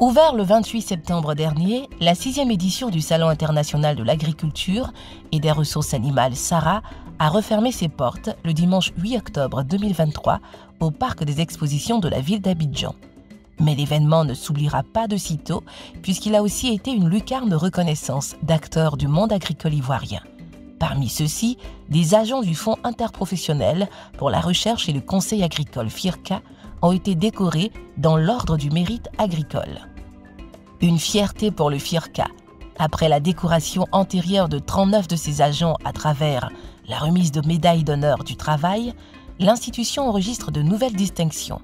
Ouvert le 28 septembre dernier, la 6e édition du Salon international de l'agriculture et des ressources animales SARA a refermé ses portes le dimanche 8 octobre 2023 au parc des expositions de la ville d'Abidjan. Mais l'événement ne s'oubliera pas de sitôt puisqu'il a aussi été une lucarne de reconnaissance d'acteurs du monde agricole ivoirien. Parmi ceux-ci, des agents du Fonds interprofessionnel pour la recherche et le conseil agricole FIRCA ont été décorés dans l'ordre du mérite agricole. Une fierté pour le FIRCA. Après la décoration antérieure de 39 de ses agents à travers la remise de médailles d'honneur du travail, l'institution enregistre de nouvelles distinctions.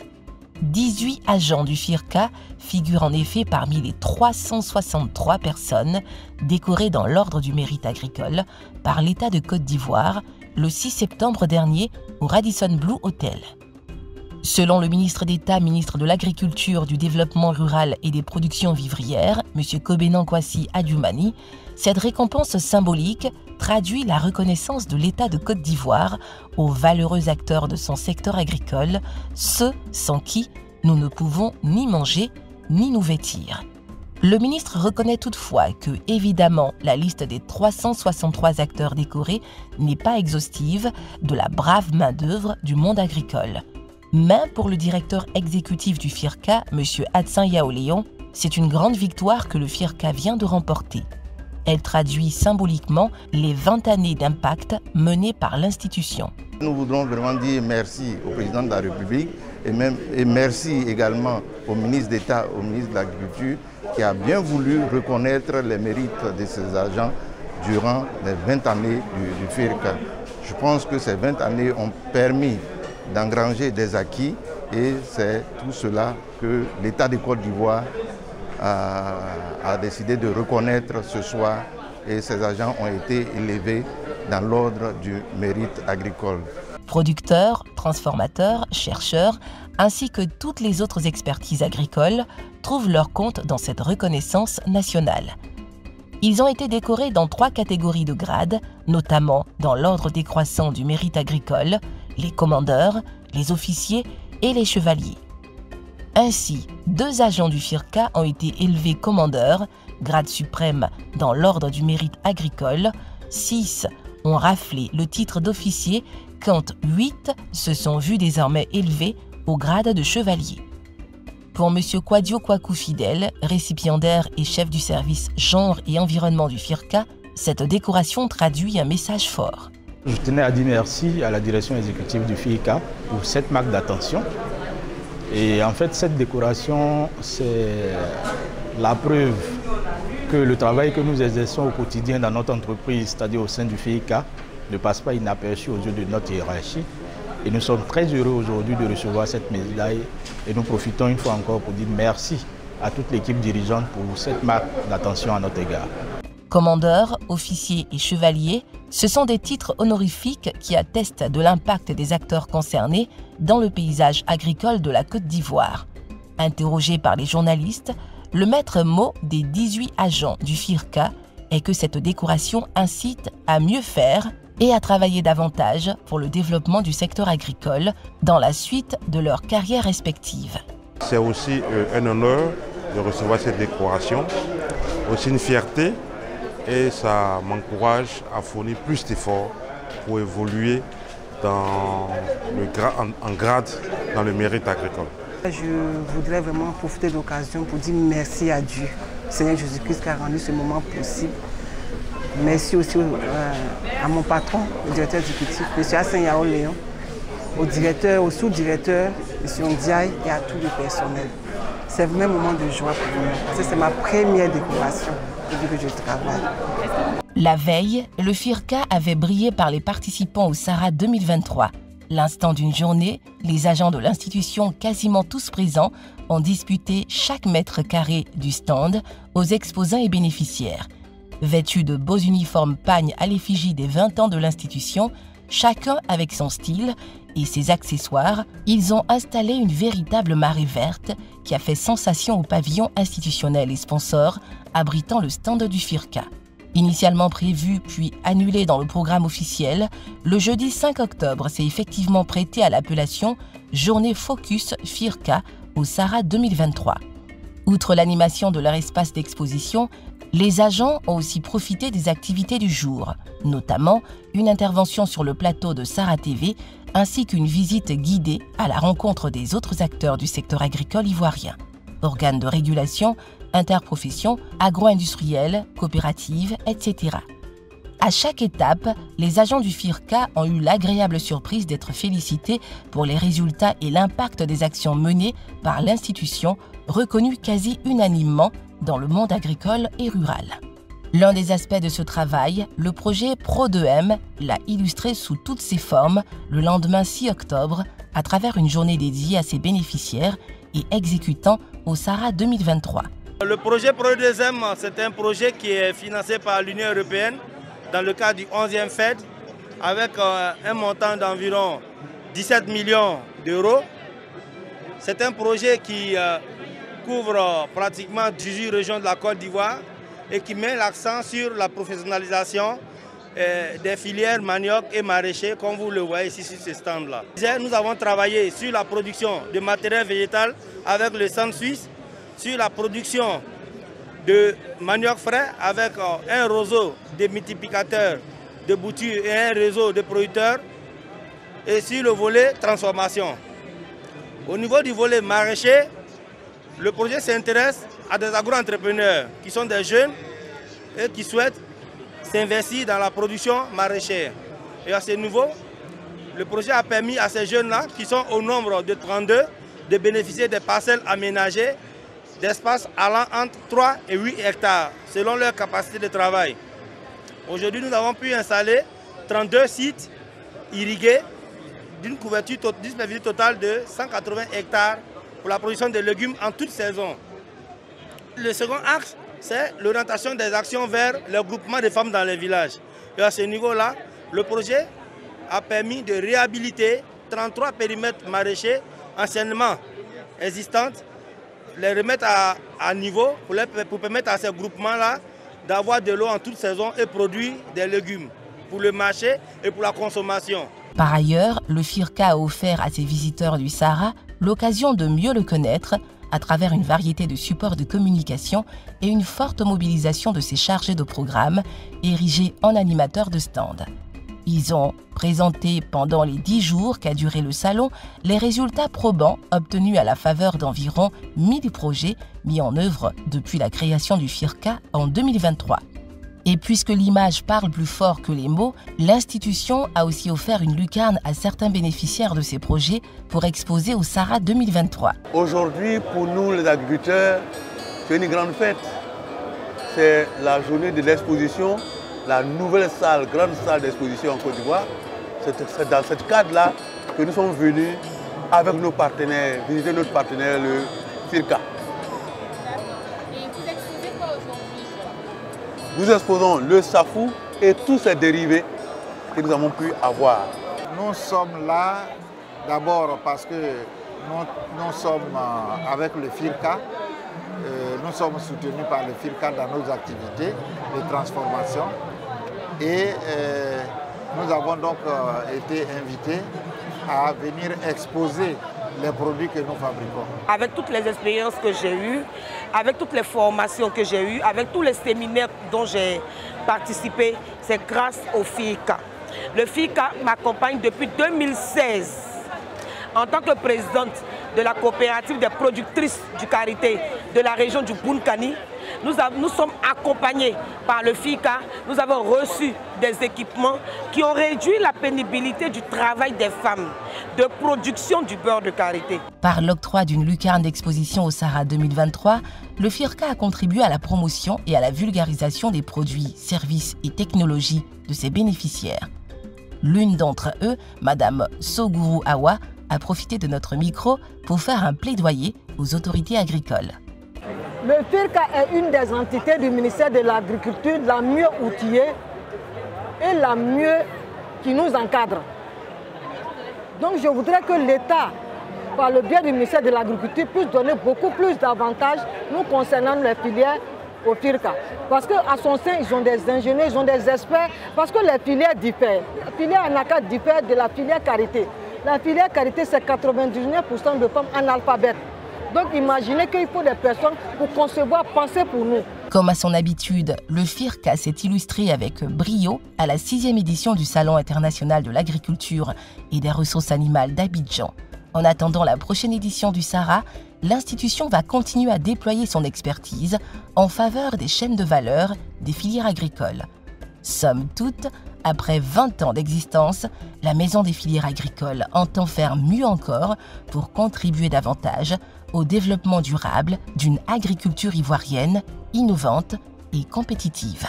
18 agents du FIRCA figurent en effet parmi les 363 personnes décorées dans l'ordre du mérite agricole par l'État de Côte d'Ivoire le 6 septembre dernier au Radisson Blu Hotel. Selon le ministre d'État, ministre de l'Agriculture, du Développement rural et des productions vivrières, M. Kobenan Kwasi Adjumani, cette récompense symbolique traduit la reconnaissance de l'État de Côte d'Ivoire aux valeureux acteurs de son secteur agricole, ceux sans qui nous ne pouvons ni manger ni nous vêtir. Le ministre reconnaît toutefois que, évidemment, la liste des 363 acteurs décorés n'est pas exhaustive de la brave main-d'œuvre du monde agricole. Mais pour le directeur exécutif du FIRCA, M. Adsan Yaoléon, c'est une grande victoire que le FIRCA vient de remporter. Elle traduit symboliquement les 20 années d'impact menées par l'institution. Nous voudrons vraiment dire merci au président de la République et merci également au ministre d'État, au ministre de l'Agriculture, qui a bien voulu reconnaître les mérites de ses agents durant les 20 années du FIRCA. Je pense que ces 20 années ont permis d'engranger des acquis et c'est tout cela que l'État de Côte d'Ivoire a décidé de reconnaître ce soir et ces agents ont été élevés dans l'ordre du mérite agricole. Producteurs, transformateurs, chercheurs, ainsi que toutes les autres expertises agricoles trouvent leur compte dans cette reconnaissance nationale. Ils ont été décorés dans 3 catégories de grades, notamment dans l'ordre décroissant du mérite agricole, les commandeurs, les officiers et les chevaliers. Ainsi, 2 agents du FIRCA ont été élevés commandeurs, grade suprême dans l'ordre du mérite agricole, 6 ont raflé le titre d'officier, quand 8 se sont vus désormais élevés au grade de chevalier. Pour M. Kwadio Kwaku Fidèle, récipiendaire et chef du service genre et environnement du FIRCA, cette décoration traduit un message fort. Je tenais à dire merci à la direction exécutive du FIRCA pour cette marque d'attention. Et en fait, cette décoration, c'est la preuve que le travail que nous exerçons au quotidien dans notre entreprise, c'est-à-dire au sein du FIRCA, ne passe pas inaperçu aux yeux de notre hiérarchie. Et nous sommes très heureux aujourd'hui de recevoir cette médaille et nous profitons une fois encore pour dire merci à toute l'équipe dirigeante pour cette marque d'attention à notre égard. Commandeurs, officiers et chevaliers, ce sont des titres honorifiques qui attestent de l'impact des acteurs concernés dans le paysage agricole de la Côte d'Ivoire. Interrogé par les journalistes, le maître mot des 18 agents du FIRCA est que cette décoration incite à mieux faire et à travailler davantage pour le développement du secteur agricole dans la suite de leur carrière respective. C'est aussi un honneur de recevoir cette décoration, aussi une fierté et ça m'encourage à fournir plus d'efforts pour évoluer en grade dans le mérite agricole. Je voudrais vraiment profiter de l'occasion pour dire merci à Dieu, Seigneur Jésus-Christ qui a rendu ce moment possible. Merci aussi à mon patron, le directeur exécutif, M. Adsan Yaoléon, au directeur, au sous-directeur, M. Ndiaye et à tout le personnel. C'est vraiment un moment de joie pour moi, parce que c'est ma première décoration depuis que je travaille. La veille, le FIRCA avait brillé par les participants au SARA 2023. L'instant d'une journée, les agents de l'institution, quasiment tous présents, ont disputé chaque mètre carré du stand aux exposants et bénéficiaires. Vêtus de beaux uniformes pagne à l'effigie des 20 ans de l'institution, chacun avec son style et ses accessoires, ils ont installé une véritable marée verte qui a fait sensation au pavillon institutionnel et sponsor abritant le stand du FIRCA. Initialement prévu puis annulé dans le programme officiel, le jeudi 5 octobre s'est effectivement prêté à l'appellation Journée Focus FIRCA au SARA 2023. Outre l'animation de leur espace d'exposition, les agents ont aussi profité des activités du jour, notamment une intervention sur le plateau de Sara TV ainsi qu'une visite guidée à la rencontre des autres acteurs du secteur agricole ivoirien. Organes de régulation, interprofessions, agro-industriels, coopératives, etc. À chaque étape, les agents du FIRCA ont eu l'agréable surprise d'être félicités pour les résultats et l'impact des actions menées par l'institution, reconnue quasi unanimement dans le monde agricole et rural. L'un des aspects de ce travail, le projet Pro2M, l'a illustré sous toutes ses formes le lendemain 6 octobre à travers une journée dédiée à ses bénéficiaires et exécutants au SARA 2023. Le projet Pro2M, c'est un projet qui est financé par l'Union européenne dans le cadre du 11e FED avec un montant d'environ 17 millions d'euros. C'est un projet qui couvre pratiquement 18 régions de la Côte d'Ivoire et qui met l'accent sur la professionnalisation des filières manioc et maraîcher, comme vous le voyez ici sur ce stand-là. Nous avons travaillé sur la production de matériel végétal avec le centre suisse, sur la production de manioc frais avec un réseau de multiplicateurs de boutures et un réseau de producteurs, et sur le volet transformation. Au niveau du volet maraîcher, le projet s'intéresse à des agro-entrepreneurs qui sont des jeunes et qui souhaitent s'investir dans la production maraîchère. Et à ce niveau, le projet a permis à ces jeunes-là, qui sont au nombre de 32, de bénéficier des parcelles aménagées d'espaces allant entre 3 et 8 hectares, selon leur capacité de travail. Aujourd'hui, nous avons pu installer 32 sites irrigués d'une couverture totale de 180 hectares pour la production de légumes en toute saison. Le second axe, c'est l'orientation des actions vers le groupement des femmes dans les villages. Et à ce niveau-là, le projet a permis de réhabiliter 33 périmètres maraîchers anciennement existants, les remettre à niveau pour permettre à ces groupements-là d'avoir de l'eau en toute saison et produire des légumes pour le marché et pour la consommation. Par ailleurs, le FIRCA a offert à ses visiteurs du Sahara l'occasion de mieux le connaître à travers une variété de supports de communication et une forte mobilisation de ses chargés de programme, érigés en animateurs de stand. Ils ont présenté pendant les 10 jours qu'a duré le salon les résultats probants obtenus à la faveur d'environ 1000 projets mis en œuvre depuis la création du FIRCA en 2023. Et puisque l'image parle plus fort que les mots, l'institution a aussi offert une lucarne à certains bénéficiaires de ces projets pour exposer au SARA 2023. Aujourd'hui, pour nous les agriculteurs, c'est une grande fête. C'est la journée de l'exposition, la nouvelle salle, grande salle d'exposition en Côte d'Ivoire. C'est dans ce cadre-là que nous sommes venus avec nos partenaires, visiter notre partenaire, le FIRCA. Nous exposons le safou et tous ses dérivés que nous avons pu avoir. Nous sommes là d'abord parce que nous sommes avec le FIRCA. Nous sommes soutenus par le FIRCA dans nos activités de transformation. Et nous avons donc été invités à venir exposer les produits que nous fabriquons. Avec toutes les expériences que j'ai eues, avec toutes les formations que j'ai eues, avec tous les séminaires dont j'ai participé, c'est grâce au FIRCA. Le FIRCA m'accompagne depuis 2016 en tant que présidente de la coopérative des productrices du karité de la région du Bounkani. Nous sommes accompagnés par le FIRCA. Nous avons reçu des équipements qui ont réduit la pénibilité du travail des femmes de production du beurre de karité. Par l'octroi d'une lucarne d'exposition au SARA 2023, le FIRCA a contribué à la promotion et à la vulgarisation des produits, services et technologies de ses bénéficiaires. L'une d'entre eux, Madame Soguru Awa, a profité de notre micro pour faire un plaidoyer aux autorités agricoles. Le FIRCA est une des entités du ministère de l'Agriculture la mieux outillée et la mieux qui nous encadre. Donc je voudrais que l'État, par le biais du ministère de l'Agriculture, puisse donner beaucoup plus d'avantages nous concernant les filières au FIRCA. Parce qu'à son sein, ils ont des ingénieurs, ils ont des experts, parce que les filières diffèrent. La filière Anaka diffère de la filière karité. La filière karité, c'est 99% de femmes analphabètes. Donc imaginez qu'il faut des personnes pour concevoir, penser pour nous. Comme à son habitude, le FIRCA s'est illustré avec brio à la 6e édition du Salon international de l'agriculture et des ressources animales d'Abidjan. En attendant la prochaine édition du SARA, l'institution va continuer à déployer son expertise en faveur des chaînes de valeur des filières agricoles. Somme toute, après 20 ans d'existence, la Maison des filières agricoles entend faire mieux encore pour contribuer davantage au développement durable d'une agriculture ivoirienne innovante et compétitive.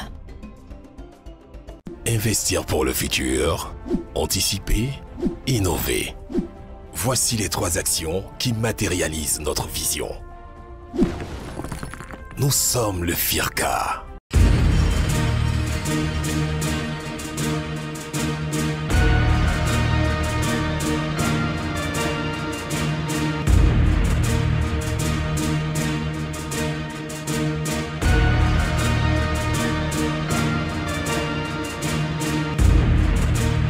Investir pour le futur, anticiper, innover. Voici les 3 actions qui matérialisent notre vision. Nous sommes le FIRCA.